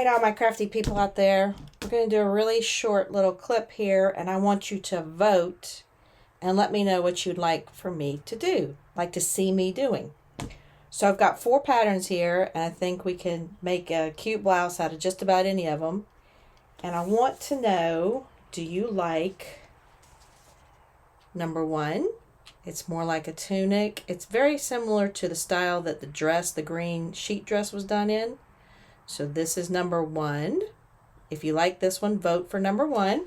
right, all my crafty people out there, we're going to do a really short little clip here, and I want you to vote and let me know what you'd like for me to do, like to see me doing. So I've got 4 patterns here, and I think we can make a cute blouse out of just about any of them. And I want to know, do you like number 1? It's more like a tunic. It's very similar to the style that the dress, the green sheet dress, was done in. So this is number 1. If you like this one, vote for number 1.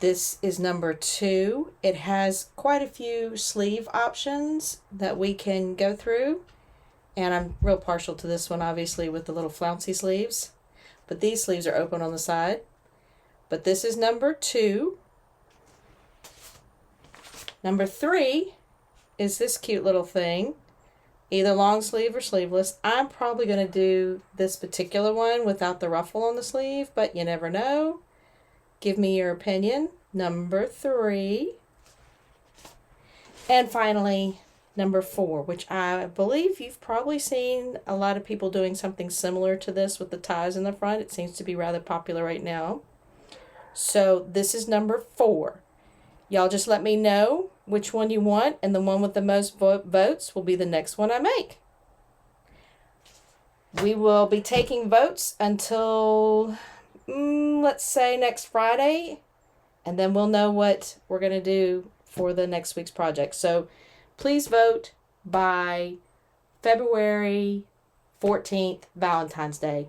This is number 2. It has quite a few sleeve options that we can go through. And I'm real partial to this one, obviously, with the little flouncy sleeves. But these sleeves are open on the side. But this is number 2. Number 3 is this cute little thing. Either long sleeve or sleeveless. I'm probably going to do this particular one without the ruffle on the sleeve, but you never know. Give me your opinion. Number 3. And finally, number 4, which I believe you've probably seen a lot of people doing something similar to this with the ties in the front. It seems to be rather popular right now. So this is number 4. Y'all just let me know which one you want, and the one with the most votes will be the next one I make. We will be taking votes until, let's say, next Friday, and then we'll know what we're going to do for the next week's project. So please vote by February 14th, Valentine's Day.